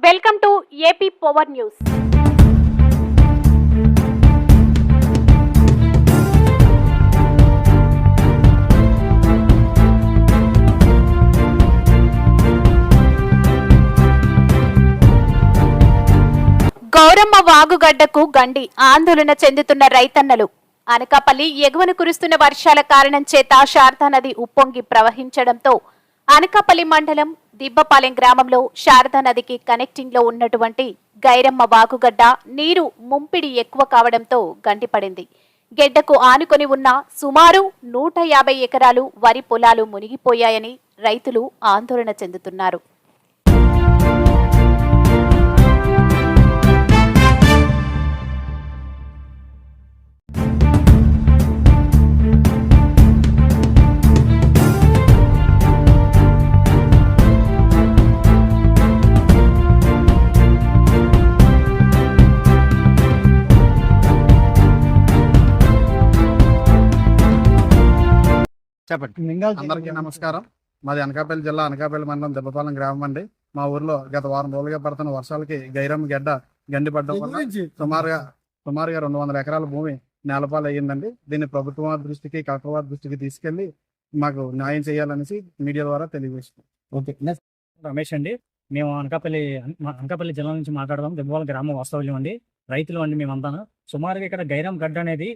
Welcome to AP power news. Gauramma వాగుగడ్డకు గండి ఆందోళన చెందుతున్న రైతన్నలు. అనకాపల్లి ఎగువన కురుస్తున్న వర్షాల కారణం చేత శారదా నది ఉప్పొంగి ప్రవహించడంతో అనకాపల్లి మండలం దిబ్బపాలెం గ్రామంలో శారదా నదికి కనెక్టింగ్ లో ఉన్నటువంటి గైరమ్మ వాగుగడ్డ నీరు ముంపిడి ఎక్కువ కావడంతో గండిపడింది. గెడ్డకు ఆనుకొని ఉన్న సుమారు 150 ఎకరాలు వరి పొలాలు మునిగిపోయాయని రైతులు ఆందోళన చెందుతున్నారు. చెప్పండి. అందరికీ నమస్కారం. మాది అనకాపల్లి జిల్లా అనకాపల్లి మండలం దిబ్బపాలెం గ్రామం అండి. మా ఊర్లో గత వారం రోజులుగా పడుతున్న వర్షాలకి గైరమ్మ గడ్డ గండిపడ్డం వల్ల సుమారుగా 200 ఎకరాల భూమి నేలపాలు అయ్యిందండి. దీన్ని ప్రభుత్వం వారి దృష్టికి, కలెక్టర్ వారి దృష్టికి తీసుకెళ్లి మాకు న్యాయం చేయాలనేసి మీడియా ద్వారా తెలియజేస్తాం. ఓకే, రమేష్ అండి. మేము అనకాపల్లి జిల్లా నుంచి మాట్లాడదాం. దిబ్బపాలెం గ్రామం వాస్తవ్యం అండి. రైతులు అండి మేమంతా. సుమారుగా ఇక్కడ గైరమ్మ గడ్డ అనేది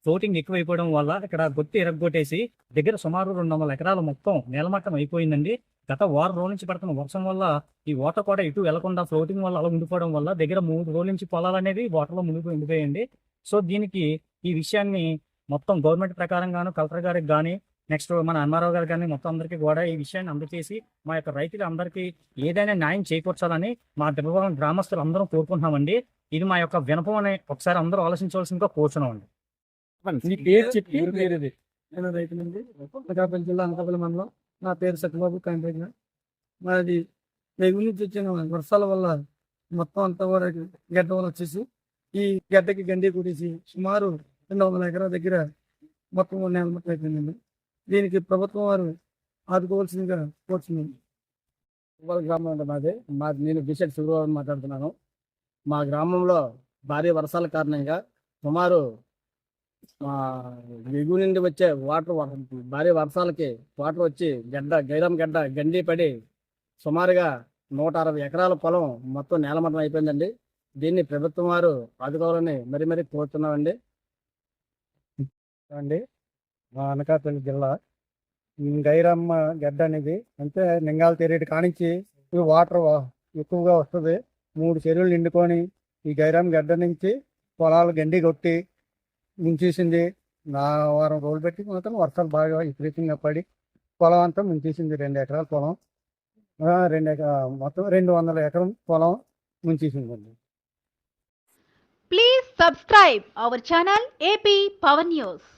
ఫ్లోటింగ్ ఎక్కువైపోవడం వల్ల ఇక్కడ గొత్తి ఎరగొట్టేసి దగ్గర సుమారు 200 ఎకరాలు మొత్తం నేలమట్టం అయిపోయిందండి. గత వారం రోజుల నుంచి పడుతున్న వర్షం వల్ల ఈ వాటర్ కూడా ఇటు వెళ్లకుండా ఫ్లోటింగ్ వల్ల అలా ఉండిపోవడం వల్ల దగ్గర 3 రోజుల నుంచి పొలాలు అనేది వాటర్లో ఉండిపోయాయండి. సో దీనికి ఈ విషయాన్ని మొత్తం గవర్నమెంట్ ప్రకారంగాను కలెక్టర్ గారికి కానీ, నెక్స్ట్ మన ఎంఆర్ఓ గారికి కానీ మొత్తం అందరికీ కూడా ఈ విషయాన్ని అందజేసి మా యొక్క రైతులు అందరికీ ఏదైనా న్యాయం చేకూర్చాలని మా దిబ్బపాలెం గ్రామస్తులు అందరం కోరుకుంటున్నామండి. ఇది మా యొక్క వినపం అని ఒకసారి అందరూ ఆలోచించవలసిందిగా కోరుచున్నామండి. నీ పేరు చెప్పి నేను రైతులండి. అనకాపల్లి జిల్లా అనకాపల్లి మండలం. నా పేరు సత్యబాబు కాంట్రాక్టర్. మాది ఎగువ నుంచి వచ్చిన వర్షాల వల్ల మొత్తం అంతా కూడా గడ్డ వల్ల వచ్చేసి ఈ గడ్డకి గండి కొట్టేసి సుమారు 200 ఎకరాల దగ్గర మొత్తం నేలమట్టం అయిపోయిందండి. దీనికి ప్రభుత్వం వారు ఆదుకోవాల్సిందిగా కోరుతున్నాను. గ్రామం అంటే మాది నేను బిషెట్ శివరావు మాట్లాడుతున్నాను. మా గ్రామంలో భారీ వర్షాల కారణంగా సుమారు ఎగువ నుండి వచ్చే భారీ వర్షాలకి వాటర్ వచ్చి గైరమ్మ గడ్డ గండి పడి సుమారుగా 160 ఎకరాల పొలం మొత్తం నేలమట్టం అయిపోయిందండి. దీన్ని ప్రభుత్వం వారు ఆదుకోవాలని మరీ కోరుతున్నామండి. అండి మా అనకాపల్లి జిల్లా గైరమ్మ గడ్డ అనేది అంటే నింగాల తెరేటి కానించి వాటర్ ఎక్కువగా వస్తుంది. 3 చెరువులు నిండుకొని ఈ గైరమ్మ గడ్డ నుంచి పొలాలు గండి కొట్టి ముంచేసింది. వారం రోజులు పెట్టి మాత్రం వర్షాలు బాగా విపరీతంగా పడి పొలం అంతా ముంచేసింది. 2 ఎకరాల పొలం, మొత్తం 200 ఎకరం పొలం ముంచేసిందండి. Please subscribe our channel AP power news.